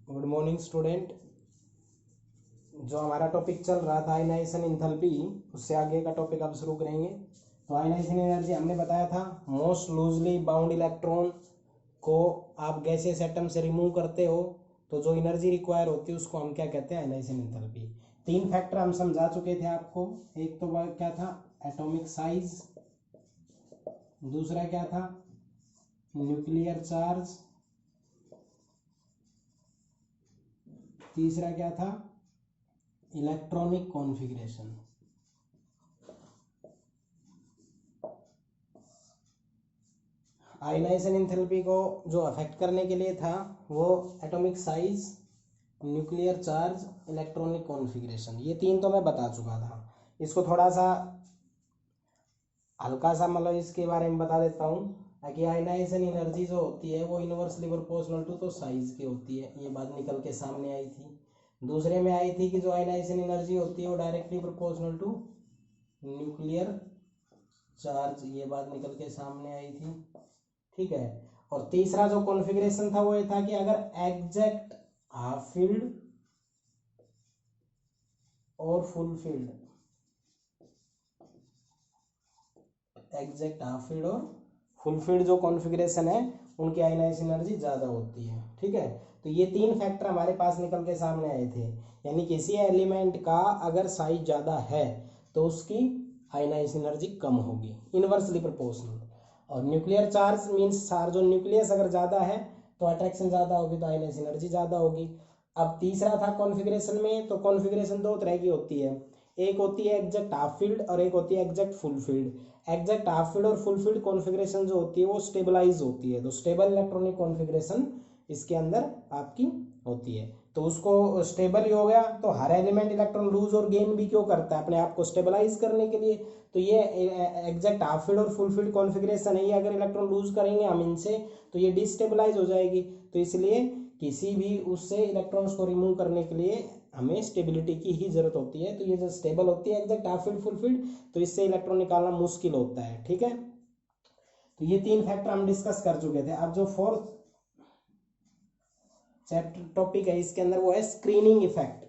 Good morning student. जो हमारा topic चल रहा था आयनाइजेशन एंथैल्पी, उससे आगे का टॉपिक अब शुरू करेंगे। तो आयनाइजेशन एनर्जी हमने बताया था, मोस्ट लूजली बाउंड इलेक्ट्रॉन को आप गैसियस एटम से रिमूव करते हो तो जो एनर्जी रिक्वायर होती है उसको हम क्या कहते हैं, आयनाइजेशन एंथैल्पी। तीन फैक्टर हम समझा चुके थे आपको। एक तो क्या था, एटॉमिक साइज। दूसरा क्या था, न्यूक्लियर चार्ज। तीसरा क्या था, इलेक्ट्रॉनिक कॉन्फ़िगरेशन। आयनाइजेशन एंथैल्पी को जो अफेक्ट करने के लिए था वो atomic size, nuclear charge, electronic configuration, ये तीन तो मैं बता चुका था। इसको थोड़ा सा हल्का सा मतलब इसके बारे में बता देता हूँ कि आयनाइजेशन एनर्जी जो होती है वो इनवर्सली प्रोपोर्शनल टू तो साइज की होती है। ये बात निकल के सामने आई थी। दूसरे में आई थी कि जो आयनाइजेशन एनर्जी होती है वो directly proportional to nuclear charge, ये बात निकल के सामने आई थी। ठीक है। और तीसरा जो कॉन्फ़िगरेशन था वो ये था कि अगर एग्जैक्ट हाफ फील्ड और full field, exact half field और फुल फील्ड जो कॉन्फ़िगरेशन है उनकी आयनाइजेशन एनर्जी ज़्यादा होती है। ठीक है। तो ये तीन फैक्टर हमारे पास निकल के सामने आए थे, यानी किसी एलिमेंट का अगर साइज ज़्यादा है तो उसकी आयनाइजेशन एनर्जी कम होगी, इनवर्सली प्रोपोर्शनल। और nuclear charge means charge on nucleus अगर ज़्यादा है तो अट्रैक्शन ज़्यादा होगी, तो आयनाइजेशन एनर्जी ज़्यादा होगी। अब तीसरा था कॉन्फ़िगरेशन में, तो कॉन्फ़िगरेशन दो तरह की होती है, एक होती है एग्जैक्ट हाफ फील्ड और एक होती है exact full field. Exact half field और फुल फील्ड कॉन्फ़िगरेशन जो होती है वो स्टेबलाइज होती है, तो स्टेबल इलेक्ट्रॉनिक कॉन्फ़िगरेशन इसके अंदर आपकी होती है। तो उसको स्टेबल ही हो गया, तो हर एलिमेंट इलेक्ट्रॉन लूज और गेन भी क्यों करता है, अपने आप को स्टेबलाइज करने के लिए। तो ये एग्जैक्ट हाफ फील्ड और फुल फील्ड कॉन्फ़िगरेशन है, ये अगर इलेक्ट्रॉन लूज करेंगे हम इनसे तो ये डिस्टेबलाइज हो जाएगी। तो इसलिए किसी भी उससे इलेक्ट्रॉन्स को रिमूव करने के लिए हमें स्टेबिलिटी की ही जरूरत होती है। तो ये जो स्टेबल होती है exact half field full field, तो इससे इलेक्ट्रॉन निकालना मुश्किल होता है। ठीक है। तो ये तीन फैक्टर हम डिस्कस कर चुके थे। अब जो फोर्थ चैप्टर टॉपिक है इसके अंदर वो है screening effect.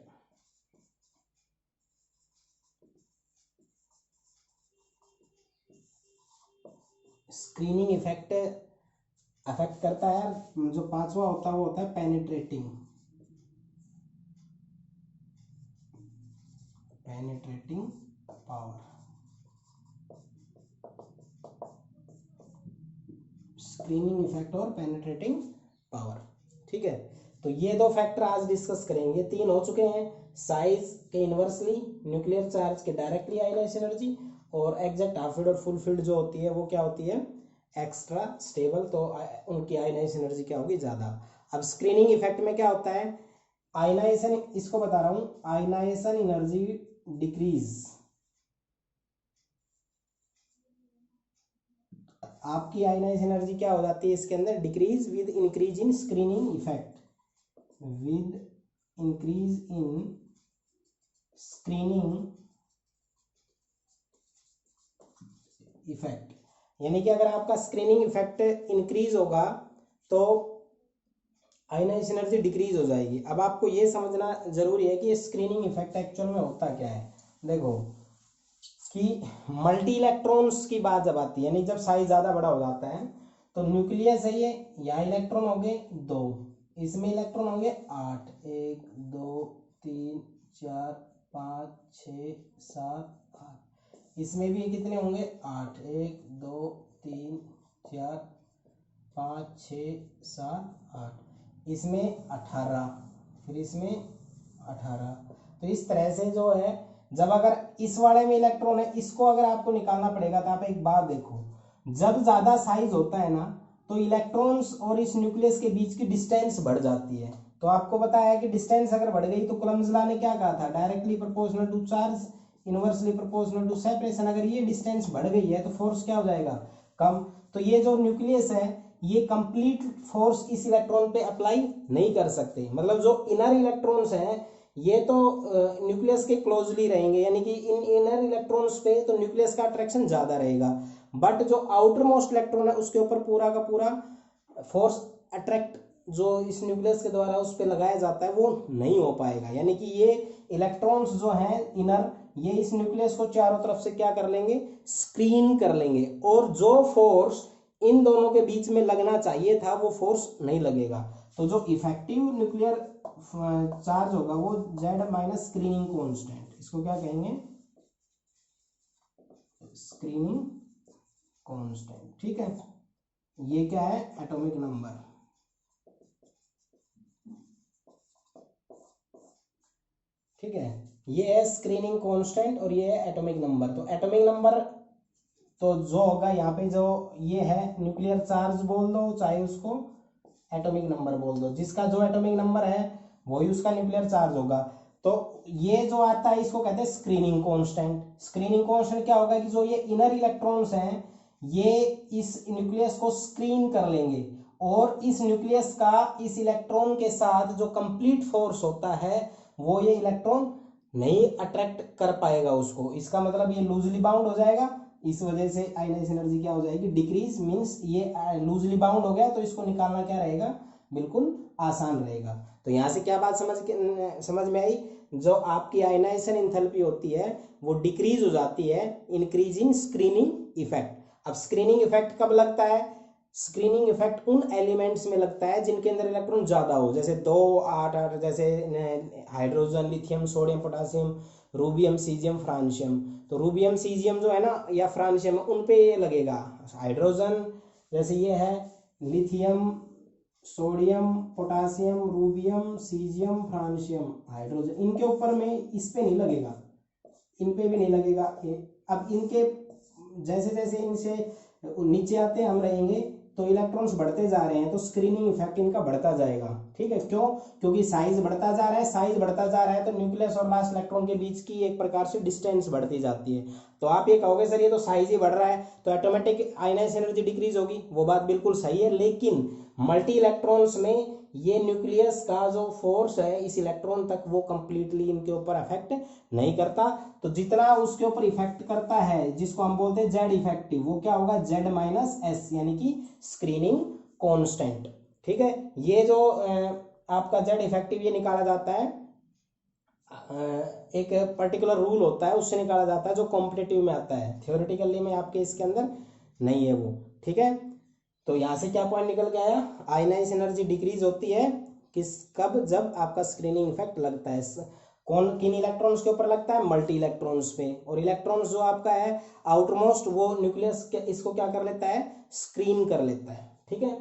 Screening effect affect करता है, जो पांचवा होता है वो होता है पेनिट्रेटिंग पावर। स्क्रीनिंग इफेक्ट और पेनिट्रेटिंग पावर। ठीक है। तो ये दो फैक्टर आज डिस्कस करेंगे। तीन हो चुके हैं, साइज के इनवर्सली, न्यूक्लियर चार्ज के डायरेक्टली आयनाइजेशन एनर्जी, और एग्जैक्ट हाफ फील्ड और फुल फील्ड जो होती है वो क्या होती है, एक्स्ट्रा स्टेबल, तो उनकी आयनाइजेशन एनर्जी क्या होगी, ज़्यादा। अब स्क्रीनिंग इफेक्ट में क्या होता है, आयनाइजेशन, इसको बता रहा हूँ, आयनाइजेशन एनर्जी डिक्रीज, आपकी आयनाइजेशन एनर्जी क्या हो जाती है इसके अंदर, decrease with increase in screening effect, with increase in screening effect. यानी कि अगर आपका स्क्रीनिंग इफेक्ट इंक्रीज होगा तो आयनाइजेशन एनर्जी डिक्रीज हो जाएगी। अब आपको ये समझना जरूरी है कि ये स्क्रीनिंग इफेक्ट एक्चुअल में होता क्या है। देखो कि मल्टी इलेक्ट्रॉन्स की बात जब आती है, यानी जब साइज ज़्यादा बड़ा हो जाता है, तो न्यूक्लियस है ये, यहाँ इलेक्ट्रॉन हो गए 2, इसमें इलेक्ट्रॉन होंगे 8, 1 2 3 4 5 6 7 8, इसमें भी कितने होंगे 8, 1 2 3 4 5 6 7 8, इसमें 18, फिर इसमें 18। तो इस तरह से जो है, जब अगर इस वाले में इलेक्ट्रॉन है, इसको अगर आपको निकालना पड़ेगा, तो आप एक बात देखो, जब ज्यादा साइज होता है ना तो इलेक्ट्रॉन्स और इस न्यूक्लियस के बीच की डिस्टेंस बढ़ जाती है। तो आपको बताया कि डिस्टेंस अगर बढ़ गई तो कूलम्ब्स लॉ ने क्या कहा था, directly proportional to charge, inversely proportional to separation. अगर ये डिस्टेंस बढ़ गई है तो फोर्स क्या हो जाएगा, कम। तो ये जो न्यूक्लियस है ये कंप्लीट फोर्स इस इलेक्ट्रॉन पे अप्लाई नहीं कर सकते, मतलब जो इनर इलेक्ट्रॉन्स हैं ये तो न्यूक्लियस के क्लोजली रहेंगे, यानी कि इन इनर इलेक्ट्रॉन्स पे तो न्यूक्लियस का अट्रैक्शन ज्यादा रहेगा, बट जो आउटर मोस्ट इलेक्ट्रॉन है उसके ऊपर पूरा का पूरा फोर्स अट्रैक्ट जो इस न्यूक्लियस के द्वारा उस पर लगाया जाता है वो नहीं हो पाएगा। यानी कि ये इलेक्ट्रॉन्स जो हैं इनर, ये इस न्यूक्लियस को चारों तरफ से क्या कर लेंगे, स्क्रीन कर लेंगे, और जो फोर्स इन दोनों के बीच में लगना चाहिए था वो फोर्स नहीं लगेगा। तो जो इफेक्टिव न्यूक्लियर चार्ज होगा वो Z माइनस स्क्रीनिंग कॉन्स्टेंट, इसको क्या कहेंगे, स्क्रीनिंग कांस्टेंट। ठीक है, ये क्या है, एटॉमिक नंबर। ठीक है, ये है स्क्रीनिंग कांस्टेंट और ये है एटॉमिक नंबर। तो एटॉमिक नंबर तो जो होगा यहाँ पे, जो ये है न्यूक्लियर चार्ज बोल दो, चाहे उसको एटॉमिक नंबर बोल दो, जिसका जो एटॉमिक नंबर है वही उसका न्यूक्लियर चार्ज होगा। तो ये जो आता है इसको कहते हैं स्क्रीनिंग कांस्टेंट। स्क्रीनिंग कांस्टेंट क्या होगा कि जो ये इनर इलेक्ट्रॉन्स हैं ये इस न्यूक्लियस को स्क्रीन कर लेंगे, और इस न्यूक्लियस का इस इलेक्ट्रॉन के साथ जो कंप्लीट फोर्स होता है वो ये इलेक्ट्रॉन नहीं अट्रैक्ट कर पाएगा उसको। इसका मतलब ये लूजली बाउंड हो जाएगा, इस वजह से आयनाइज एनर्जी क्या हो जाएगी, डिक्रीज। मींस ये लूजली बाउंड हो गया तो इसको निकालना क्या रहेगा, बिल्कुल आसान रहेगा। तो यहाँ से क्या बात समझ में आई, जो आपकी आयनाइजेशन एंथैल्पी होती है वो डिक्रीज हो जाती है इंक्रीज इन स्क्रीनिंग इफेक्ट। अब स्क्रीनिंग इफेक्ट कब लगता है, स्क्रीनिंग इफेक्ट उन एलिमेंट्स में लगता है जिनके अंदर इलेक्ट्रॉन ज्यादा हो, जैसे 2 8 8, जैसे hydrogen, lithium, sodium, potassium, rubidium, caesium, francium. तो रूबियम, सीजियम जो है ना या फ्रांशियम, उन पे ये लगेगा। हाइड्रोजन जैसे ये है lithium, sodium, potassium, rubidium, caesium, francium, hydrogen, इनके ऊपर में इस पे नहीं लगेगा, इन पे भी नहीं लगेगा। अब इनके जैसे जैसे इनसे नीचे आते हम रहेंगे तो इलेक्ट्रॉन्स बढ़ते जा रहे हैं, तो स्क्रीनिंग इफेक्ट इनका बढ़ता जाएगा। ठीक है, क्यों, क्योंकि साइज बढ़ता जा रहा है, साइज बढ़ता जा रहा है तो न्यूक्लियस और लास्ट इलेक्ट्रॉन के बीच की एक प्रकार से डिस्टेंस बढ़ती जाती है। तो आप ये कहोगे सर ये तो साइज ही बढ़ रहा है तो ऑटोमेटिक आयनाइज एनर्जी डिक्रीज होगी, वो बात बिल्कुल सही है, लेकिन मल्टी इलेक्ट्रॉन्स में ये न्यूक्लियस का जो फोर्स है इस इलेक्ट्रॉन तक वो कंप्लीटली इनके ऊपर अफेक्ट नहीं करता। तो जितना उसके ऊपर इफेक्ट करता है जिसको हम बोलते हैं जेड इफेक्टिव, वो क्या होगा, जेड माइनस एस, यानी कि स्क्रीनिंग कांस्टेंट। ठीक है, ये जो आपका जेड इफेक्टिव ये निकाला जाता है एक पर्टिकुलर रूल होता है उससे निकाला जाता है जो कॉम्पिटिटिव में आता है, थ्योरेटिकली में आपके इसके अंदर नहीं है वो। ठीक है, तो यहां से क्या पॉइंट निकल के आया, आयनाइज एनर्जी डिक्रीज होती है किस कब, जब आपका स्क्रीनिंग इफेक्ट लगता है। कौन किन इलेक्ट्रॉन्स के ऊपर लगता है, मल्टी इलेक्ट्रॉन्स पे, और इलेक्ट्रॉन्स जो आपका है आउटमोस्ट वो न्यूक्लियस के इसको क्या कर लेता है, स्क्रीन कर लेता है। ठीक है,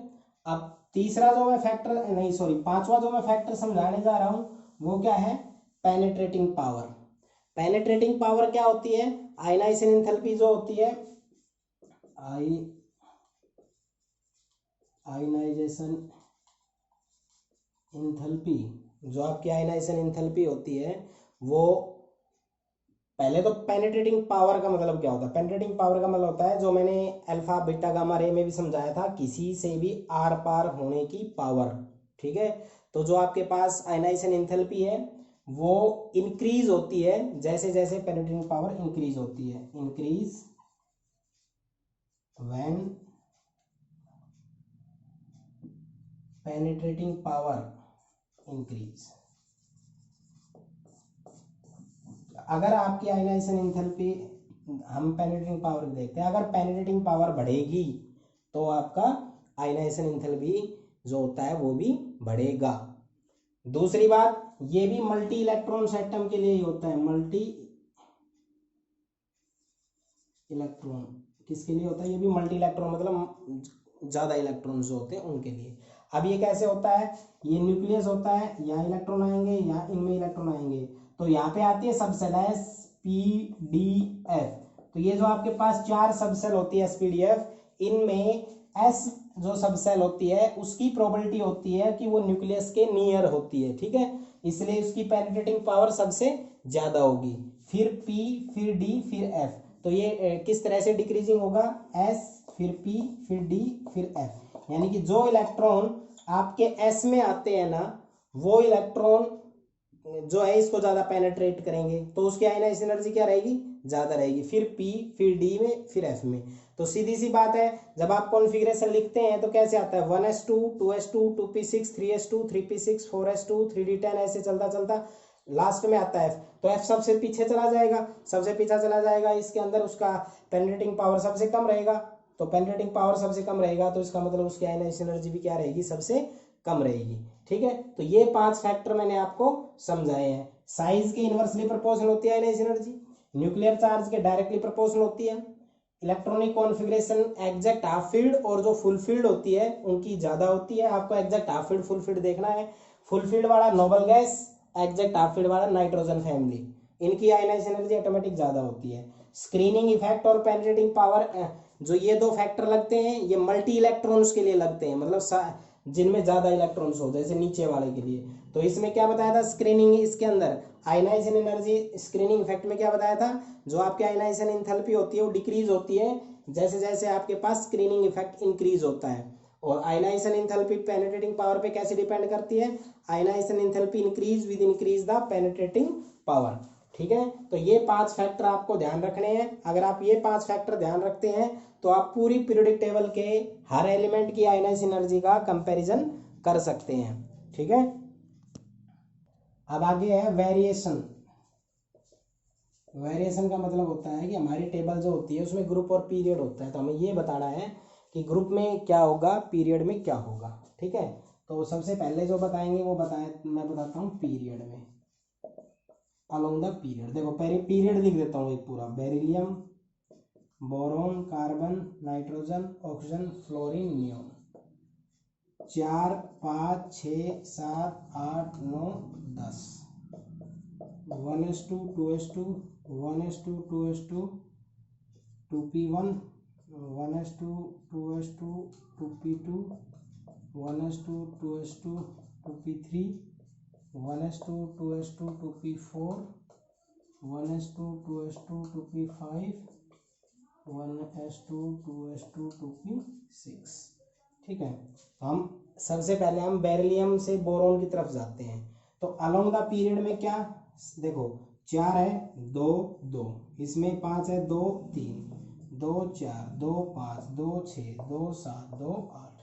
अब तीसरा जो मैं फैक्टर नहीं सॉरी पांचवा जो मैं फैक्टर समझाने जा रहा हूं वो क्या है, पेनिट्रेटिंग पावर। पेनिट्रेटिंग पावर क्या होती है, आयनाइजेशन एंथैल्पी जो होती है, आयनाइजेशन एंथैल्पी, जो आपकी आयनाइजेशन एंथैल्पी होती है वो, पहले तो पेनिट्रेटिंग पावर का मतलब क्या होता है, पेनिट्रेटिंग पावर का मतलब होता है जो मैंने अल्फा बीटा गामा रे में भी समझाया था, किसी से भी आर पार होने की पावर। ठीक है, तो जो आपके पास आयनाइजेशन एंथैल्पी है वो इंक्रीज होती है जैसे जैसे पेनिट्रेटिंग पावर इंक्रीज होती है, increase when penetrating power increase. अगर आपकी आयनाइजेशन एंथैल्पी, हम पेनिट्रेटिंग पावर देखते हैं, अगर पेनिट्रेटिंग पावर बढ़ेगी तो आपका आयनाइजेशन एंथैल्पी जो होता है वो भी बढ़ेगा। दूसरी बात, ये भी मल्टी इलेक्ट्रॉन एटम के लिए ही होता है, मल्टी इलेक्ट्रॉन किसके लिए होता है, ये भी मल्टी इलेक्ट्रॉन मतलब ज्यादा इलेक्ट्रॉन जो होते हैं उनके लिए। अब ये कैसे होता है, ये न्यूक्लियस होता है, यहाँ इलेक्ट्रॉन आएंगे, यहाँ इनमें इलेक्ट्रॉन आएंगे, तो यहाँ पे आती है subshell S P D F. तो ये जो आपके पास 4 सबसेल होती है एस पी डी एफ, इनमें एस जो सबसेल होती है उसकी प्रोबेबिलिटी होती है कि वो न्यूक्लियस के नियर होती है। ठीक है, इसलिए उसकी पेनिट्रेटिंग पावर सबसे ज्यादा होगी, फिर पी, फिर डी, फिर एफ। तो ये किस तरह से डिक्रीजिंग होगा, एस, फिर पी, फिर डी, फिर एफ, यानी कि जो इलेक्ट्रॉन आपके एस में आते हैं ना वो इलेक्ट्रॉन जो है इसको ज्यादा पेनिट्रेट करेंगे तो उसकी आयनाइजेशन एनर्जी क्या रहेगी, ज्यादा रहेगी, फिर पी, फिर डी में, फिर एफ में। तो सीधी सी बात है, जब आप कॉन्फ़िगरेशन लिखते हैं तो कैसे आता है 1s2 2s2 2p6 3s2 3p6 4s2 3d10 ऐसे चलता चलता लास्ट में आता है F। तो F सबसे पीछे चला जाएगा, सबसे पीछे चला जाएगा, इसके अंदर उसका पेनिट्रेटिंग पावर सबसे कम रहेगा। तो पेनिट्रेटिंग पावर सबसे कम रहेगा तो इसका मतलब उसकी आयनाइजेशन एनर्जी भी क्या रहेगी, सबसे कम रहेगी। ठीक है, तो ये 5 फैक्टर मैंने आपको समझाए हैं। साइज के इनवर्सली प्रोपोर्शनल होती है आयनाइजेशन एनर्जी, न्यूक्लियर चार्ज के डायरेक्टली प्रोपोर्शनल होती है, electronic configuration exact half field और जो फुल फील्ड होती है उनकी ज़्यादा होती है। आपको exact half field full field देखना है। फुल फील्ड वाला noble gas, exact half field वाला नाइट्रोजन फैमिली, इनकी आयनाइजेशन एनर्जी ऑटोमेटिक ज़्यादा होती है। स्क्रीनिंग इफेक्ट और पेनिट्रेटिंग पावर, जो ये दो फैक्टर लगते हैं ये मल्टी इलेक्ट्रॉन्स के लिए लगते हैं, मतलब जिनमें ज़्यादा इलेक्ट्रॉन्स हो, जैसे नीचे वाले के लिए। तो इसमें क्या बताया था स्क्रीनिंग, इसके अंदर आयनाइजेशन एनर्जी स्क्रीनिंग इफेक्ट में क्या बताया था, जो आपकी आयनाइजेशन एंथैल्पी होती है वो डिक्रीज होती है जैसे जैसे आपके पास स्क्रीनिंग इफेक्ट इंक्रीज होता है। और आयनाइजेशन एंथैल्पी पेनिट्रेटिंग पावर पे कैसे डिपेंड करती है, ionisation enthalpy increase with increase the penetrating power. ठीक है, तो ये 5 फैक्टर आपको ध्यान रखने हैं। अगर आप ये 5 फैक्टर ध्यान रखते हैं तो आप पूरी पीरियोडिक टेबल के हर एलिमेंट की आयनाइजेशन एनर्जी का कंपैरिजन कर सकते हैं। ठीक है, अब आगे है वेरिएशन। वेरिएशन का मतलब होता है कि हमारी टेबल जो होती है उसमें ग्रुप और पीरियड होता है, तो हमें ये बताना है कि ग्रुप में क्या होगा, पीरियड में क्या होगा। ठीक है, तो सबसे पहले जो बताएंगे वो मैं बताता हूँ पीरियड में, अलोंग द पीरियड। देखो पहले पीरियड लिख देता हूँ एक पूरा, beryllium, boron, carbon, nitrogen, oxygen, fluorine, neon, 4 5 6 7 8 9 10, 1s2 2s2 1s2 2s2 2p1 1s2 2s2 2p2 1s2 2s2 2p3 1s2 2s2 2p4 1s2 2s2 2p5 1s2 2s2 2p6। ठीक है, तो हम सबसे पहले हम बेरिलियम से बोरॉन की तरफ जाते हैं। तो अलोंग द पीरियड में क्या, देखो 4 है 2 2, इसमें 5 है 2 3 2 4 2 5 2 6 2 7 2 8,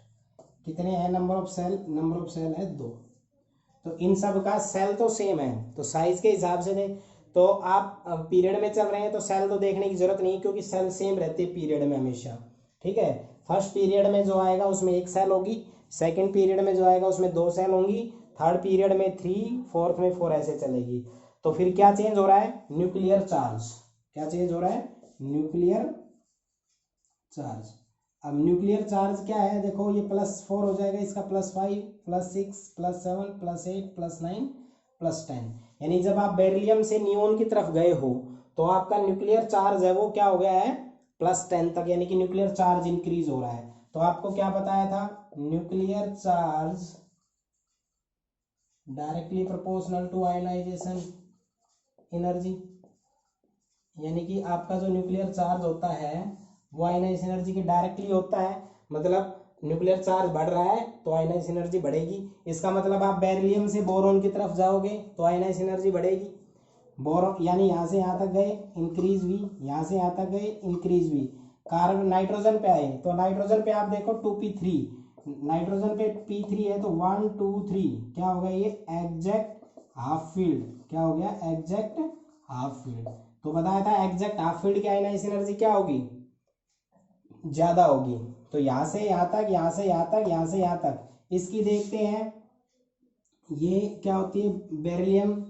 कितने हैं number of shell, number of shell है 2। तो इन सब का सेल तो सेम है, तो साइज के हिसाब से दें तो आप पीरियड में चल रहे हैं तो सेल तो देखने की जरूरत नहीं, क्योंकि सेल सेम रहते हैं पीरियड में हमेशा। ठीक है, फर्स्ट पीरियड में जो आएगा उसमें 1 सेल होगी, सेकंड पीरियड में जो आएगा उसमें 2 सेल होंगी, थर्ड पीरियड में 3, फोर्थ में 4, ऐसे चलेगी। तो फिर क्या चेंज हो रहा है, न्यूक्लियर चार्ज, क्या चेंज हो रहा है, न्यूक्लियर चार्ज। अब न्यूक्लियर चार्ज क्या है, देखो ये +4 हो जाएगा, इसका +5 +6 +7 +8 +9 +10, यानी जब आप बेरिलियम से नियोन की तरफ गए हो तो आपका न्यूक्लियर चार्ज है वो क्या हो गया है +10 तक, यानी कि न्यूक्लियर चार्ज इंक्रीज हो रहा है। तो आपको क्या बताया था, nuclear charge directly proportional to ionization energy, यानी कि आपका जो न्यूक्लियर चार्ज होता है वो आयनाइजेशन एनर्जी के डायरेक्टली होता है। मतलब न्यूक्लियर चार्ज बढ़ रहा है तो आयनाइजेशन एनर्जी बढ़ेगी। इसका मतलब आप बेरिलियम से बोरॉन की तरफ जाओगे तो आयनाइजेशन एनर्जी बढ़ेगी। बोरॉन यानी यहाँ से यहाँ तक गए इंक्रीज हुई, यहाँ से यहाँ तक गए इंक्रीज हुई। कार्बन नाइट्रोजन पे आए तो नाइट्रोजन पे आप देखो 2p3, नाइट्रोजन पे p3 है तो 1 2 3 क्या हो गया, ये एग्जैक्ट हाफ फील्ड, क्या हो गया एग्जैक्ट हाफ फील्ड। तो बताया था एग्जैक्ट हाफ फील्ड की आयनाइजेशन एनर्जी क्या होगी, ज्यादा होगी। तो यहाँ से यहाँ तक, यहाँ से यहाँ तक, यहाँ से यहाँ तक, इसकी देखते हैं ये क्या होती है बेरिलियम,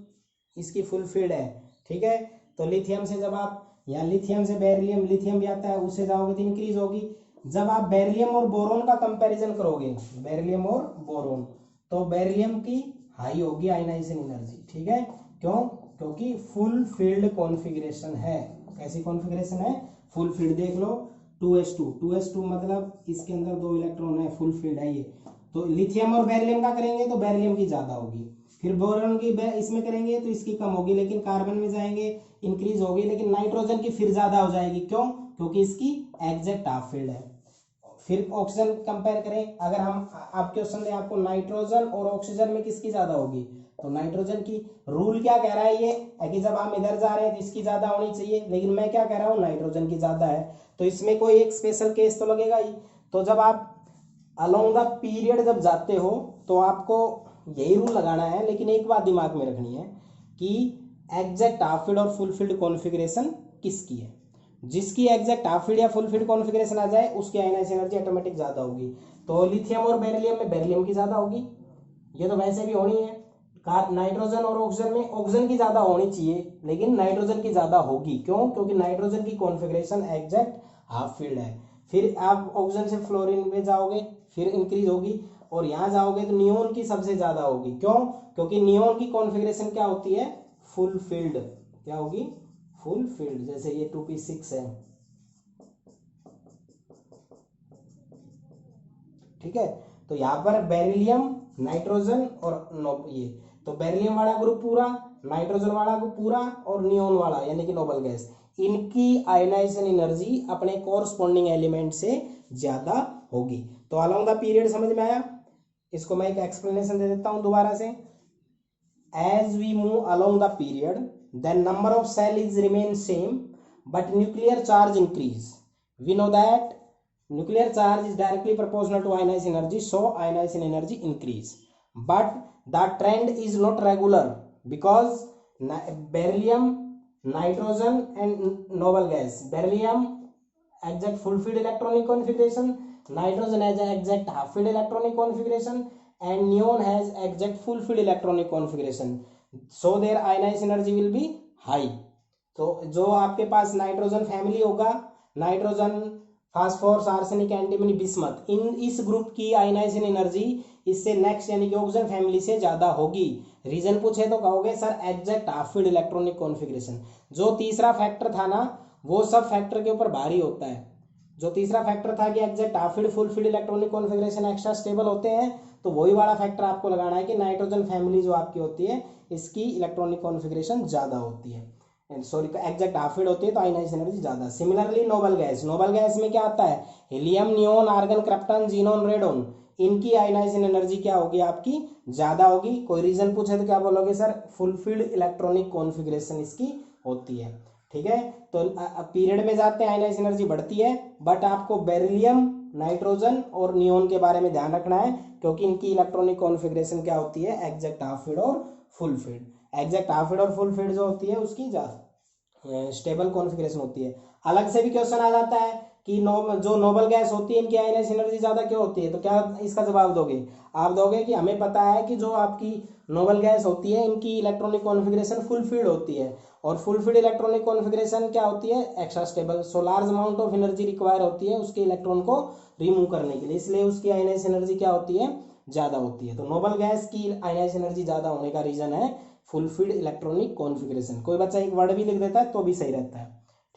इसकी फुल फील्ड है। ठीक है, तो लिथियम से जब आप यहाँ लिथियम से बेरिलियम, लिथियम भी आता है, उससे जाओगे तो इंक्रीज होगी। जब आप बेरिलियम और बोरोन का कंपैरिजन करोगे, बेरिलियम और बोरोन, तो बेरिलियम की हाई होगी आयनाइजेशन एनर्जी। ठीक है, क्यों, क्योंकि फुल फील्ड कॉन्फ़िगरेशन है। कैसी कॉन्फ़िगरेशन है, फुल फील्ड। देख लो 2s2 मतलब इसके अंदर 2 इलेक्ट्रॉन है, फुल फील्ड है ये। तो लिथियम और बेरिलियम का करेंगे तो बेरिलियम की ज्यादा होगी, फिर बोरॉन की इसमें करेंगे तो इसकी कम होगी, लेकिन कार्बन में जाएंगे इंक्रीज होगी, लेकिन नाइट्रोजन की फिर ज्यादा हो जाएगी। क्यों, क्योंकि इसकी एग्जैक्ट हाफ फील्ड है। फिर ऑक्सीजन कंपेयर करें, अगर हम आप क्वेश्चन दे आपको नाइट्रोजन और ऑक्सीजन में किसकी ज्यादा होगी, तो नाइट्रोजन की। रूल क्या कह रहा है ये है कि जब हम इधर जा रहे हैं तो इसकी ज्यादा होनी चाहिए, लेकिन मैं क्या कह रहा हूँ नाइट्रोजन की ज्यादा है, तो इसमें कोई एक स्पेशल केस तो लगेगा ही। तो जब आप अलोंग द पीरियड जब जाते हो तो आपको यही रूल लगाना है, लेकिन एक बात दिमाग में रखनी है कि एग्जैक्ट हाफ फील्ड और फुल फील्ड कॉन्फ़िगरेशन किसकी है। जिसकी एग्जैक्ट हाफ फील्ड या फुल फील्ड कॉन्फ़िगरेशन आ जाए उसकी आयनाइज एनर्जी ऑटोमेटिक ज्यादा होगी। तो लिथियम और बेरिलियम में बेरिलियम की ज्यादा होगी, ये तो वैसे भी होनी है। नाइट्रोजन और ऑक्सीजन में ऑक्सीजन की ज्यादा होनी चाहिए, लेकिन नाइट्रोजन की ज्यादा होगी। क्यों? क्योंकि नाइट्रोजन की कॉन्फ़िगरेशन एग्जैक्ट हाफ फील्ड है। फिर आप ऑक्सीजन से फ्लोरीन में जाओगे फिर इंक्रीज होगी, और यहां जाओगे तो नियोन की सबसे ज्यादा होगी। क्यों? क्योंकि नियोन की कॉन्फ़िगरेशन क्या होती है, फुल फील्ड। क्या होगी? Full field. जैसे ये 2p6 है, ठीक है। तो यहाँ पर बेरिलियम, नाइट्रोजन और ये, तो बेरिलियम वाला ग्रुप पूरा, नाइट्रोजन वाला ग्रुप पूरा, और नियोन वाला यानी कि नोबल गैस, इनकी आयनाइजेशन एनर्जी अपने कोरस्पॉन्डिंग एलिमेंट से ज्यादा होगी। तो अलोंग द पीरियड समझ में आया? इसको मैं एक एक्सप्लेनेशन दे देता हूं दोबारा से। As we move along the period then number of shell is remain same but nuclear charge increase. We know that nuclear charge is directly proportional to ionization energy, so ionization energy increase, but the trend is not regular because beryllium, nitrogen and noble gas, beryllium exact full filled electronic configuration, nitrogen has exact half filled electronic configuration and neon has exact full filled electronic configuration, so their ionization energy will be high। तो जो आपके पास nitrogen family होगा, nitrogen, phosphorus, arsenic, antimony, bismuth, इस group की ionization energy इससे next यानी कि oxygen family से ज्यादा होगी। रीजन पूछे तो कहोगे sir exact half field electronic configuration. जो तीसरा फैक्टर था ना वो सब फैक्टर के ऊपर भारी होता है। जो तीसरा फैक्टर था कि exact half field full field electronic configuration extra stable होते हैं, तो वही वाला फैक्टर आपको लगाना है कि नाइट्रोजन फैमिली जो आपकी होती है इसकी इलेक्ट्रॉनिक कॉन्फ़िगरेशन ज्यादा होती है, सॉरी एग्जैक्ट हाफ फील्ड होती है, तो आयनाइजेशन एनर्जी ज्यादा। Similarly noble gas, noble gas में क्या आता है, helium, neon, argon, krypton, xenon, radon, इनकी आयनाइजेशन एनर्जी क्या होगी आपकी ज्यादा होगी। कोई रीजन पूछे तो क्या बोलोगे सर फुलफिल्ड इलेक्ट्रॉनिक कॉन्फ़िगरेशन इसकी होती है, ठीक है। तो पीरियड में जाते हैं आयनाइजेशन एनर्जी बढ़ती है, बट आपको बेरिलियम, नाइट्रोजन और नियोन के बारे में ध्यान रखना है क्योंकि इनकी इलेक्ट्रॉनिक कॉन्फ़िगरेशन क्या होती है, एग्जैक्ट हाफ फील्ड और full field. Exact half field और फुल फील्ड जो होती है उसकी स्टेबल कॉन्फ़िगरेशन होती है। अलग से भी क्वेश्चन आ जाता है कि जो नोबल गैस होती है इनकी आयनाइजेशन एनर्जी ज्यादा क्यों होती है, तो क्या इसका जवाब दोगे? आप दोगे कि हमें पता है कि जो आपकी नोबल गैस होती है इनकी इलेक्ट्रॉनिक कॉन्फ़िगरेशन फुल फील्ड होती है, और फुल फील्ड इलेक्ट्रॉनिक कॉन्फ़िगरेशन क्या होती है, extra stable. So large amount of energy require होती है उसके इलेक्ट्रॉन को रिमूव करने के लिए, इसलिए उसकी आयनाइजेशन एनर्जी क्या होती है, ज्यादा होती है। तो नोबल गैस की आयनाइजेशन एनर्जी ज्यादा होने का रीजन है फुलफिल्ड इलेक्ट्रॉनिक कॉन्फ़िगरेशन। कोई बच्चा एक वर्ड भी लिख देता है तो भी सही रहता है,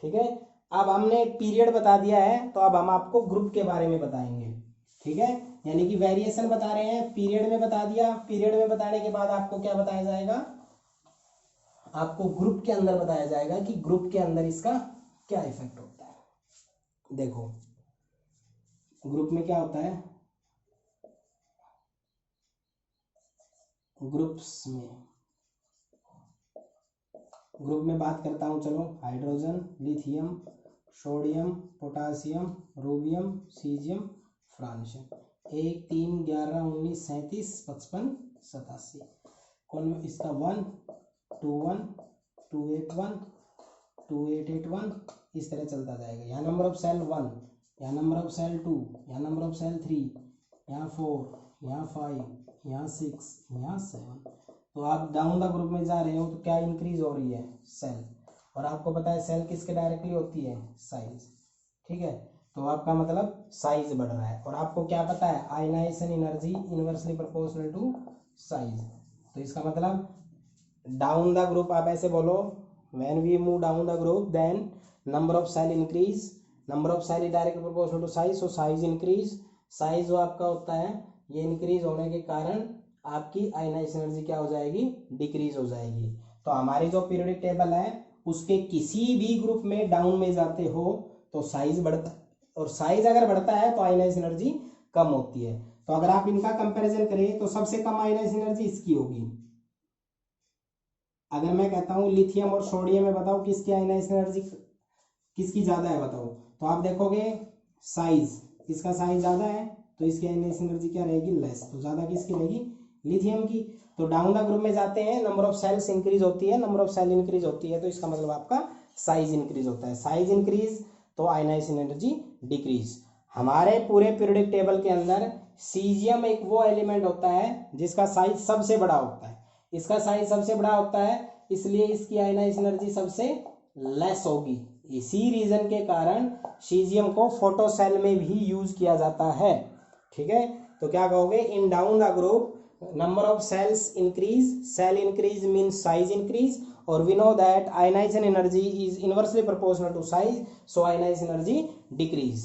ठीक है। अब हमने पीरियड बता दिया है, तो अब हम आपको ग्रुप के बारे में बताएंगे, ठीक है। यानी कि वेरिएशन बता रहे हैं, पीरियड में बता दिया, पीरियड में बताने के बाद आपको क्या बताया जाएगा, आपको ग्रुप के अंदर बताया जाएगा कि ग्रुप के अंदर इसका क्या इफेक्ट होता है। देखो ग्रुप में क्या होता है, ग्रुप में बात करता हूं, चलो hydrogen, lithium, sodium, potassium, rubidium, caesium, francium, 1 3 11 19 37 55 87, कौन इसका 1 2 1 2 8 1 2 8 8 1 इस तरह चलता जाएगा। यहाँ नंबर ऑफ सेल 1, यहाँ नंबर ऑफ सेल 2, यहाँ नंबर ऑफ सेल 3, यहाँ 4, यहाँ 5, यहाँ 6, यहाँ 7। तो आप डाउन द ग्रुप में जा रहे हो तो क्या इंक्रीज हो रही है, सेल, और आपको पता है सेल किसके डायरेक्टली होती है, साइज, ठीक है। तो आपका मतलब साइज बढ़ रहा है, और आपको क्या पता है, ionization energy inversely proportional to size. तो इसका मतलब डाउन द ग्रुप आप ऐसे बोलो, when we move down the group then number of shell increase, number of shell is directly proportional to size, so size increase. Size जो आपका होता है ये इंक्रीज होने के कारण आपकी आयनाइजेशन एनर्जी क्या हो जाएगी, डिक्रीज हो जाएगी। तो हमारी जो पीरियोडिक टेबल है उसके किसी भी ग्रुप में डाउन में जाते हो तो साइज बढ़ता और साइज अगर बढ़ता है तो आयनाइज एनर्जी कम होती है। तो अगर आप इनका कंपैरिजन करें तो सबसे कम आयनाइज एनर्जी इसकी होगी। अगर मैं कहता हूं लिथियम और सोडियम में बताओ किसकी आयनाइज एनर्जी किसकी ज्यादा है बताओ, तो आप देखोगे साइज, इसका साइज ज्यादा है तो इसकी आयनाइज एनर्जी क्या रहेगी, लेस। तो ज्यादा किसकी रहेगी, लिथियम की। तो डाउन द ग्रुप में जाते हैं, नंबर ऑफ सेल्स इंक्रीज होती है, नंबर ऑफ सेल इंक्रीज होती है, तो इसका मतलब आपका साइज इंक्रीज होता है। साइज इंक्रीज तो आयनाइज एनर्जी डिक्रीज। हमारे पूरे पीरियोडिक टेबल के अंदर सीजियम एक वो एलिमेंट होता है जिसका साइज सबसे बड़ा होता है। इसका साइज सबसे बड़ा होता है, इसलिए इसकी आयनाइज एनर्जी सबसे लेस होगी। इसी रीजन के कारण सीजियम को फोटो सेल में भी यूज किया जाता है। ठीक है, तो क्या कहोगे, in down the group number of shells increase, shell increase means size increase, और we know that ionisation energy is inversely proportional to size, so ionisation energy decrease.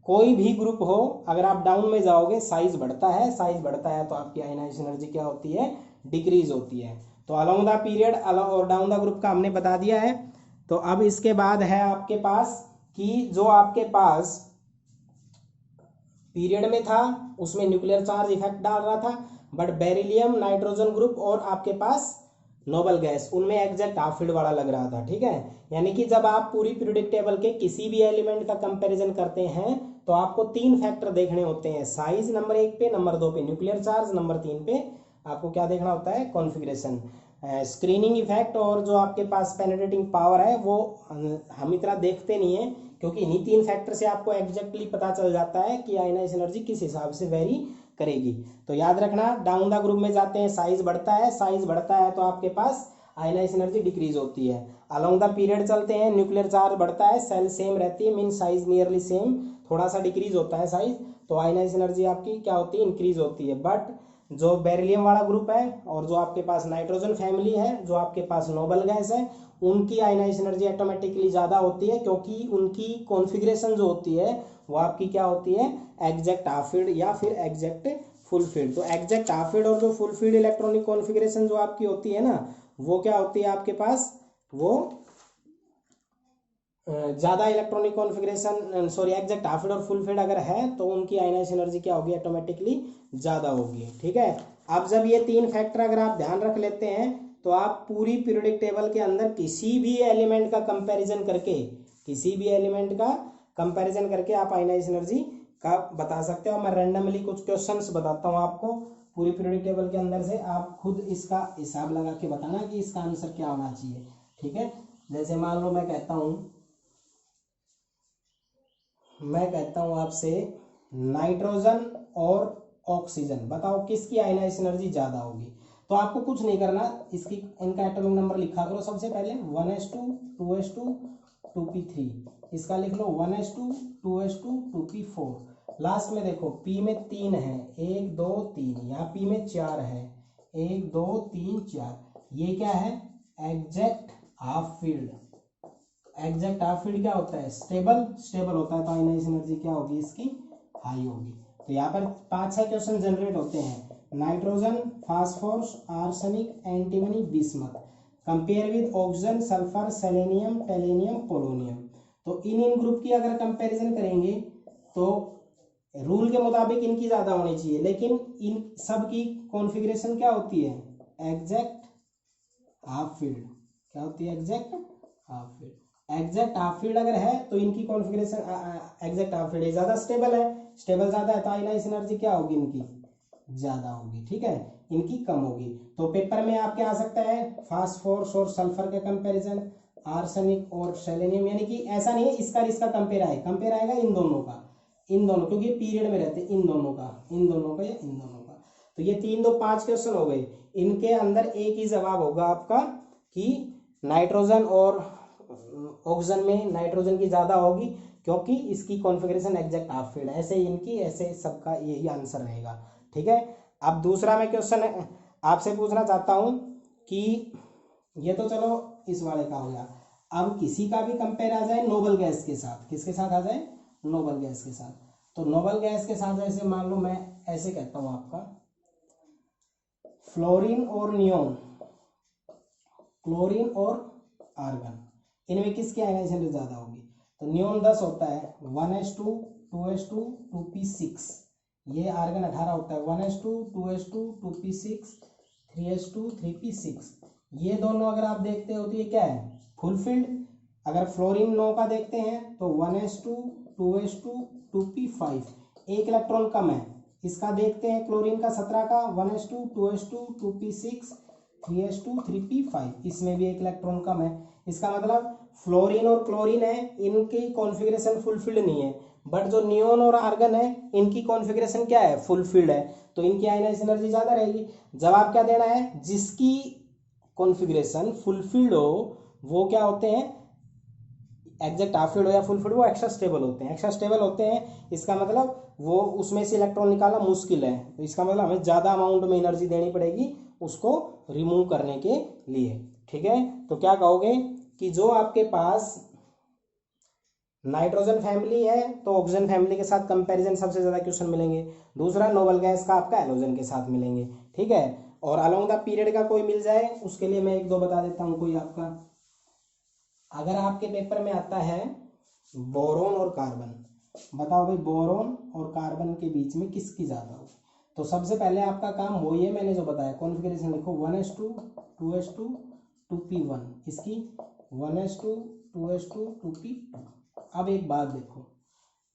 कोई भी ग्रुप हो, अगर आप डाउन में जाओगे साइज बढ़ता है, साइज बढ़ता है तो आपकी आयनाइजेशन एनर्जी क्या होती है, डिक्रीज होती है। तो अलोंग द पीरियड और डाउन द ग्रुप का हमने बता दिया है। तो अब इसके बाद है आपके पास कि जो आपके पास पीरियड में था उसमें न्यूक्लियर चार्ज इफेक्ट डाल रहा था, बट बेरिलियम, नाइट्रोजन ग्रुप और आपके पास नोबल गैस, उनमें एग्जैक्ट हाफ फील्ड वाला लग रहा था। ठीक है, यानी कि जब आप पूरी पीरियोडिक टेबल के किसी भी एलिमेंट का कंपैरिजन करते हैं तो आपको तीन फैक्टर देखने होते हैं, साइज नंबर 1 पे, नंबर 2 पे न्यूक्लियर चार्ज, नंबर 3 पे आपको क्या देखना होता है, कॉन्फ़िगरेशन। स्क्रीनिंग इफेक्ट और जो आपके पास पेनिट्रेटिंग पावर है वो हम इतना देखते नहीं है, क्योंकि इन्हीं तीन फैक्टर से आपको एग्जैक्टली पता चल जाता है कि आयनाइज एनर्जी किस हिसाब से वेरी करेगी। तो याद रखना, डाउन द ग्रुप में जाते हैं साइज बढ़ता है, साइज बढ़ता है तो आपके पास आयनाइज एनर्जी डिक्रीज होती है। अलोंग द पीरियड चलते हैं, न्यूक्लियर चार्ज बढ़ता है, सेल सेम रहती है, मीन साइज नियरली सेम, थोड़ा सा डिक्रीज होता है साइज, तो आयनाइज एनर्जी आपकी क्या होती है, इंक्रीज होती है। बट जो बेरिलियम वाला ग्रुप है और जो आपके पास नाइट्रोजन फैमिली है, जो आपके पास नोबल गैस है, उनकी आयनाइज एनर्जी ऑटोमेटिकली ज़्यादा होती है, क्योंकि उनकी कॉन्फ़िगरेशन जो होती है वो आपकी क्या होती है, एग्जैक्ट हाफ फील्ड या फिर एग्जैक्ट फुल फील्ड। तो एग्जैक्ट हाफ फील्ड और जो फुल फील्ड इलेक्ट्रॉनिक कॉन्फ़िगरेशन जो आपकी होती है ना, वो क्या होती है आपके पास, वो ज़्यादा electronic configuration, sorry exact half field और फुल फील्ड अगर है तो उनकी आयनाइज एनर्जी क्या होगी, ऑटोमेटिकली ज़्यादा होगी। ठीक है, अब जब ये तीन फैक्टर अगर आप ध्यान रख लेते हैं तो आप पूरी पीरियोडिक टेबल के अंदर किसी भी एलिमेंट का कंपैरिजन करके, किसी भी एलिमेंट का कंपैरिजन करके आप आयनाइज एनर्जी का बता सकते हो। मैं रैंडमली कुछ क्वेश्चंस बताता हूँ आपको पूरी पीरियोडिक टेबल के अंदर से, आप खुद इसका हिसाब लगा के बताना कि इसका आंसर क्या होना चाहिए। ठीक है, जैसे मान लो मैं कहता हूं आपसे नाइट्रोजन और ऑक्सीजन, बताओ किसकी आयनाइज एनर्जी ज्यादा होगी। तो आपको कुछ नहीं करना, इसकी इनका एटॉमिक नंबर लिखा करो सबसे पहले 1s2 2s2 2p3, इसका लिख लो 1s2 2s2 2p4। लास्ट में देखो p में 3 है, 1 2 3, यहाँ p में 4 है, 1 2 3 4, ये क्या है, exact half field. Exact half field क्या होता है, स्टेबल, स्टेबल होता है, तो आयनाइज एनर्जी क्या होगी इसकी, हाई होगी। तो यहाँ पर 5-6 क्वेश्चन जनरेट होते हैं, nitrogen, phosphorus, arsenic, antimony, bismuth, compare with oxygen, sulphur, selenium, tellurium, polonium. तो इन ग्रुप की अगर कंपैरिजन करेंगे तो रूल के मुताबिक इनकी ज्यादा होनी चाहिए, लेकिन इन सब की कॉन्फ़िगरेशन क्या होती है, एग्जैक्ट हाफ फील्ड। क्या होती है, exact half field. Exact half field अगर है तो इनकी कॉन्फ़िगरेशन एग्जैक्ट हाफ फील्ड ज्यादा स्टेबल है, स्टेबल ज्यादा है तो आयनाइज एनर्जी क्या होगी, इनकी ज्यादा होगी। ठीक है, इनकी कम होगी। तो पेपर में आपके आ सकता है फास्फोरस और सल्फर का कंपैरिजन, आर्सेनिक और सेलेनियम, यानी कि ऐसा नहीं है इसका कंपेयर आएगा, कंपेयर आएगा इन दोनों का, इन दोनों, क्योंकि पीरियड में रहते हैं, इन दोनों का या इन दोनों का। तो ये 3 2 5 क्वेश्चन हो गए, इनके अंदर एक ही जवाब होगा आपका कि नाइट्रोजन और ऑक्सीजन में नाइट्रोजन की ज्यादा होगी, क्योंकि इसकी कॉन्फ़िगरेशन एग्जैक्ट हाफ फील्ड है। ऐसे इनकी, ऐसे सबका यही आंसर रहेगा। ठीक है, अब दूसरा मैं क्वेश्चन आपसे पूछना चाहता हूं कि ये तो चलो इस वाले का हो गया, अब किसी का भी कंपेयर आ जाए नोबल गैस के साथ, किसके साथ आ जाए, नोबल गैस के साथ। तो नोबल गैस के साथ जैसे मान लो मैं ऐसे कहता हूं आपका फ्लोरीन और नियोन, क्लोरीन और आर्गन, इनमें किसकी आयनाइजेशन एनर्जी ज्यादा होगी। तो नियोन 10 होता है 1s2 2s2 2p6, ये आर्गन 18 होता है 1s2 2s2 2p6 3s2 3p6। ये दोनों अगर आप देखते हो तो ये क्या है, फुलफिल्ड। अगर फ्लोरीन 9 का देखते हैं तो 1s2 2s2 2p5, एक इलेक्ट्रॉन कम है। इसका देखते हैं क्लोरीन का 17 का 1s2 2s2 2p6 3s2 3p5, इसमें भी एक इलेक्ट्रॉन कम है। इसका मतलब फ्लोरीन और क्लोरीन है, इनकी कॉन्फ़िगरेशन फुलफिल्ड नहीं है, बट जो नियोन और आर्गन है इनकी कॉन्फ़िगरेशन क्या है, फुलफिल्ड है, तो इनकी आयनाइज एनर्जी ज़्यादा रहेगी। जवाब क्या देना है, जिसकी कॉन्फ़िगरेशन फुलफिल्ड हो वो क्या होते हैं, एग्जैक्ट हाफ फील्ड हो या फुल फील्ड, वो एक्स्ट्रा स्टेबल होते हैं। एक्स्ट्रा स्टेबल होते हैं इसका मतलब वो उसमें से इलेक्ट्रॉन निकालना मुश्किल है, तो इसका मतलब हमें ज़्यादा अमाउंट में एनर्जी देनी पड़ेगी उसको रिमूव करने के लिए। ठीक है, तो क्या कहोगे कि जो आपके पास नाइट्रोजन फैमिली है तो ऑक्सीजन फैमिली के साथ कंपैरिजन सबसे ज़्यादा क्वेश्चन मिलेंगे। दूसरा नोबल गैस का आपका हैलोजन के साथ मिलेंगे। ठीक है, और अलोंग द पीरियड का कोई मिल जाए उसके लिए मैं एक दो बता देता हूँ। कोई आपका अगर आपके पेपर में आता है बोरोन और कार्बन, बताओ भाई बोरोन और कार्बन के बीच में किसकी ज़्यादा हो, तो सबसे पहले आपका काम वो ये मैंने जो बताया कॉन्फ़िगरेशन लिखो 1s2 2s2 2p1, इसकी 1s2 2s2 2p2। अब एक बात देखो,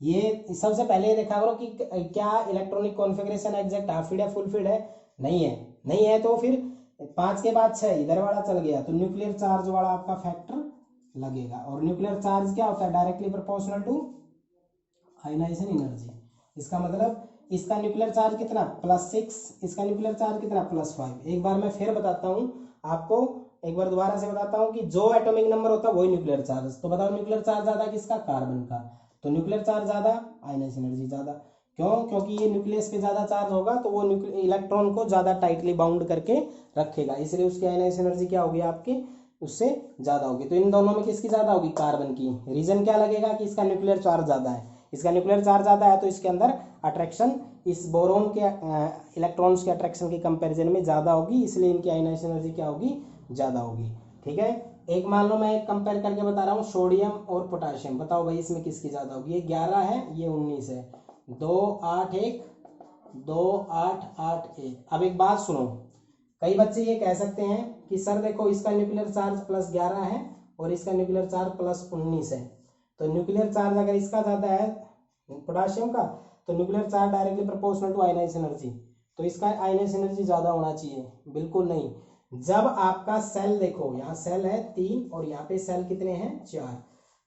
ये सबसे पहले देखा करो कि क्या electronic configuration exact half field है फुल फील्ड है, नहीं है। नहीं है तो फिर 5 के बाद 6 इधर वाला चल गया, तो न्यूक्लियर चार्ज वाला आपका फैक्टर लगेगा। और न्यूक्लियर चार्ज क्या होता है, directly proportional to ionization energy. इसका मतलब इसका न्यूक्लियर चार्ज कितना +6, इसका न्यूक्लियर चार्ज कितना +5। एक बार मैं फिर बताता हूँ आपको, एक बार दोबारा से बताता हूँ कि जो एटॉमिक नंबर होता है वही न्यूक्लियर चार्ज। तो बताओ न्यूक्लियर चार्ज ज्यादा किसका, कार्बन का, तो न्यूक्लियर चार्ज ज्यादा आयनाइजेशन एनर्जी ज्यादा। क्यों, क्योंकि ये न्यूक्लियस पे ज्यादा चार्ज होगा तो वो इलेक्ट्रॉन को ज्यादा टाइटली बाउंड करके रखेगा, इसलिए उसकी आयनाइजेशन एनर्जी क्या होगी आपकी उससे ज्यादा होगी। तो इन दोनों में किसकी ज्यादा होगी, कार्बन की। रीजन क्या लगेगा कि इसका न्यूक्लियर चार्ज ज्यादा है, इसका न्यूक्लियर चार्ज ज्यादा है तो इसके अंदर अट्रैक्शन इस बोरोन के इलेक्ट्रॉन्स के अट्रैक्शन की कंपैरिजन में ज्यादा होगी, इसलिए इनकी आयनाइजेशन एनर्जी क्या होगी, ज्यादा होगी। ठीक है, एक मान लो मैं एक कंपेयर करके बता रहा हूँ सोडियम और पोटाशियम, बताओ भाई इसमें किसकी ज्यादा होगी। ये 11 है ये 19 है, 2 8 1 2 8 8 1। अब एक बात सुनो, कई बच्चे ये कह सकते हैं कि सर देखो इसका न्यूक्लियर चार्ज +11 है और इसका न्यूक्लियर चार्ज +19 है, तो न्यूक्लियर चार्ज अगर इसका ज्यादा है पोटाशियम का तो nuclear charge directly proportional to ionization energy, तो इसका आयनाइजेशन एनर्जी ज्यादा होना चाहिए, बिल्कुल नहीं। जब आपका सेल देखो, यहाँ सेल है 3 और यहाँ पे सेल कितने हैं 4,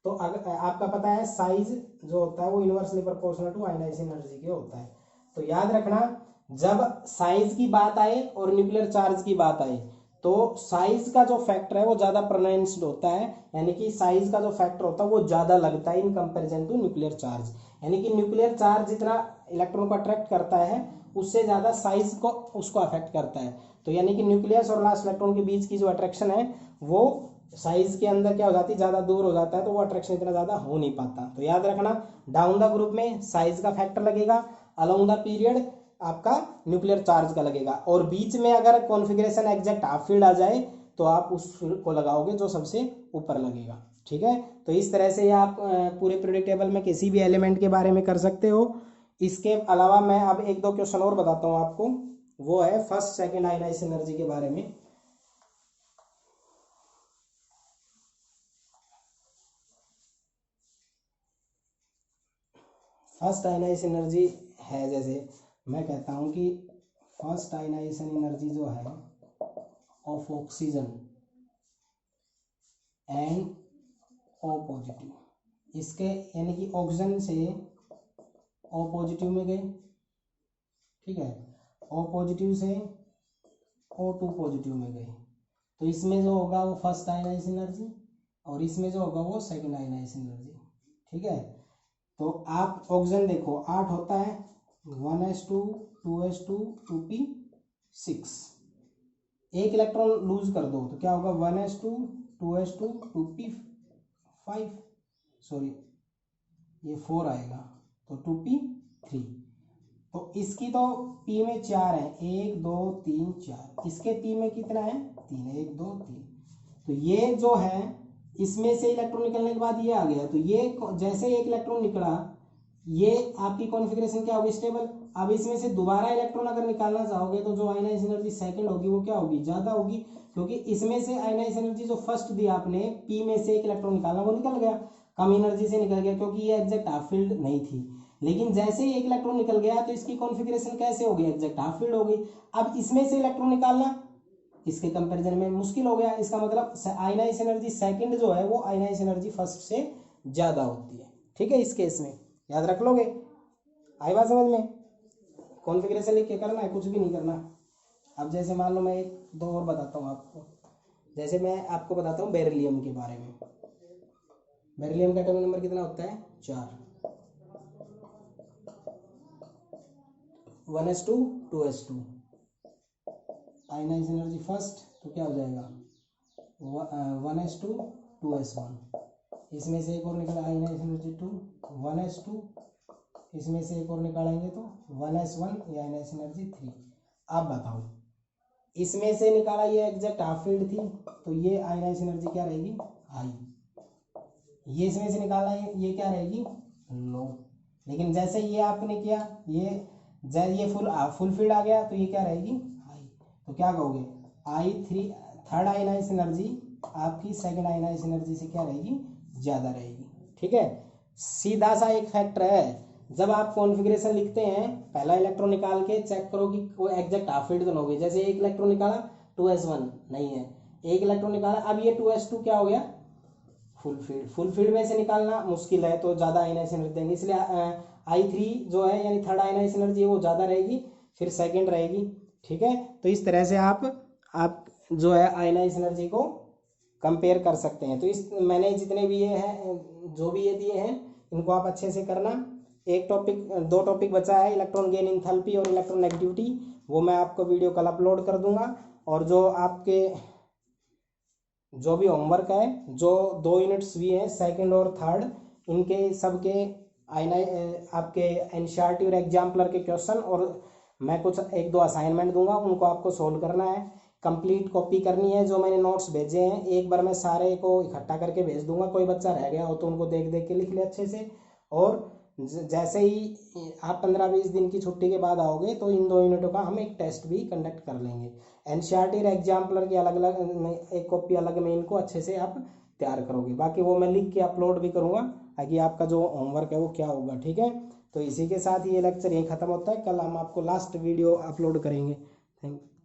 तो अगर आपका पता है साइज जो होता है वो inversely proportional to ionization energy के होता है। तो याद रखना जब साइज की बात आए और न्यूक्लियर चार्ज की बात आए तो साइज का जो फैक्टर है वो ज्यादा प्रोनाउंस्ड होता है, यानी कि साइज का जो फैक्टर होता है वो ज्यादा लगता है in comparison to nuclear charge. यानी कि न्यूक्लियर चार्ज जितना इलेक्ट्रॉन को अट्रैक्ट करता है उससे ज्यादा साइज को उसको अफेक्ट करता है। तो यानी कि न्यूक्लियस और लास्ट इलेक्ट्रॉन के बीच की जो अट्रैक्शन है वो साइज के अंदर क्या हो जाती है, ज्यादा दूर हो जाता है, तो वो अट्रैक्शन इतना ज्यादा हो नहीं पाता। तो याद रखना डाउन द ग्रुप में साइज का फैक्टर लगेगा, अलोंग द पीरियड आपका न्यूक्लियर चार्ज का लगेगा, और बीच में अगर कॉन्फ़िगरेशन एग्जैक्ट हाफ फील्ड आ जाए तो आप उस को लगाओगे जो सबसे ऊपर लगेगा। ठीक है, तो इस तरह से आप पूरे पीरियोडिक टेबल में किसी भी एलिमेंट के बारे में कर सकते हो। इसके अलावा मैं अब एक दो क्वेश्चन और बताता हूँ आपको, वो है फर्स्ट सेकंड आयनाइजेशन एनर्जी के बारे में। फर्स्ट आयनाइजेशन एनर्जी है, जैसे मैं कहता हूँ कि फर्स्ट आयनाइजेशन एनर्जी जो है of oxygen and O positive, इसके यानी कि ऑक्सीजन से O पॉजिटिव में गए, ठीक है, O पॉजिटिव से O2 पॉजिटिव में गए, तो इसमें जो होगा वो फर्स्ट आयनाइजेशन एनर्जी और इसमें जो होगा वो सेकंड आयनाइजेशन एनर्जी। ठीक है, तो आप ऑक्सीजन देखो 8 होता है 1s2 2s2 2p6, एक इलेक्ट्रॉन लूज कर दो तो क्या होगा 1s2 2s2 2p5, सॉरी ये 4 आएगा तो 2p3। तो इसकी तो p में 4 है 1 2 3 4, इसके p में कितना है 3 1 2 3, तो ये जो है इसमें से इलेक्ट्रॉन निकलने के बाद ये आ गया, तो ये जैसे एक इलेक्ट्रॉन निकला, ये आपकी कॉन्फ़िगरेशन क्या होगी, स्टेबल। अब इसमें से दोबारा इलेक्ट्रॉन अगर निकालना चाहोगे तो जो आयनाइज एनर्जी सेकंड होगी वो क्या होगी, ज़्यादा होगी, क्योंकि इसमें से आयनाइज एनर्जी जो फर्स्ट दी आपने, पी में से एक इलेक्ट्रॉन निकालना, वो निकल गया, कम एनर्जी से निकल गया, क्योंकि ये एग्जैक्ट हाफ फील्ड नहीं थी। लेकिन जैसे ही एक इलेक्ट्रॉन निकल गया तो इसकी कॉन्फ़िगरेशन कैसे हो गई, एग्जैक्ट हाफ फील्ड हो गई। अब इसमें से इलेक्ट्रॉन निकालना इसके कंपैरिजन में मुश्किल हो गया। इसका मतलब आयनाइज एनर्जी सेकंड जो है वो आयनाइज एनर्जी फर्स्ट से ज़्यादा होती है। ठीक है, इस केस में याद रख लोगे। आई बात समझ में। कॉन्फ़िगरेशन लिख के करना है, कुछ भी नहीं करना। अब जैसे मान लो मैं एक दो और बताता हूँ आपको, जैसे मैं आपको बताता हूँ बेरिलियम के बारे में। बेरिलियम का एटॉमिक नंबर कितना होता है, 4, 1s2 2s2। Ionise energy first तो क्या हो जाएगा, 1s2 2s1। इसमें से एक और निकला आयनाइज एनर्जी 2, 1s2। इसमें से एक और निकालेंगे तो 1s1 या आयनाइज एनर्जी 3। आप बताओ, इसमें से निकाला ये एग्जैक्ट हाफ फील्ड थी, तो ये आयनाइज एनर्जी क्या रहेगी, हाई। ये इसमें से निकाला ये क्या रहेगी, लो। लेकिन जैसे ये आपने किया, ये फुल फील्ड आ गया, तो ये क्या रहेगी, हाई। तो क्या कहोगे, I3 थर्ड आयनाइज एनर्जी आपकी सेकंड आयनाइज एनर्जी से क्या रहेगी, ज़्यादा रहेगी। ठीक है, सीधा सा एक फैक्टर है। जब आप कॉन्फ़िगरेशन लिखते हैं, पहला इलेक्ट्रॉन निकाल के चेक करो कि कोई एग्जैक्ट हाफ फील्ड तो ना होगी। जैसे एक इलेक्ट्रॉन निकाला 2s1 नहीं है, एक इलेक्ट्रॉन निकाला, अब ये 2s2 क्या हो गया, फुल फील्ड। फुल फील्ड में से निकालना मुश्किल है, तो ज़्यादा आयनाइज एनर्जी देंगे, इसलिए I3 जो है यानी थर्ड आयनाइज एनर्जी वो ज़्यादा रहेगी, फिर सेकंड रहेगी। ठीक है, तो इस तरह से आप जो है आयनाइज एनर्जी को कंपेयर कर सकते हैं। तो इस मैंने जितने भी ये हैं, जो भी ये दिए हैं, इनको आप अच्छे से करना। एक टॉपिक, दो टॉपिक बचा है, इलेक्ट्रॉन गेन इंथैल्पी और इलेक्ट्रॉन नेगेटिविटी, वो मैं आपको वीडियो कल अपलोड कर दूंगा। और जो आपके जो भी होमवर्क है, जो 2 यूनिट्स भी हैं सेकंड और थर्ड, इनके सबके आपके एनसीईआरटी और एग्जाम्पलर के क्वेश्चन, और मैं कुछ एक दो असाइनमेंट दूंगा, उनको आपको सोल्व करना है, कंप्लीट कॉपी करनी है। जो मैंने नोट्स भेजे हैं एक बार मैं सारे को इकट्ठा करके भेज दूंगा, कोई बच्चा रह गया हो तो उनको देख देख के लिख ले अच्छे से। और जैसे ही आप 15-20 दिन की छुट्टी के बाद आओगे तो इन 2 यूनिटों का हम एक टेस्ट भी कंडक्ट कर लेंगे। एनसीईआरटी और एग्जाम्पलर की अलग अलग एक कॉपी अलग में इनको अच्छे से आप तैयार करोगे। बाकी वो मैं लिख के अपलोड भी करूँगा ताकि आपका जो होमवर्क है वो क्या होगा। ठीक है, तो इसी के साथ ये लेक्चर यहीं ख़त्म होता है। कल हम आपको लास्ट वीडियो अपलोड करेंगे। Thank you.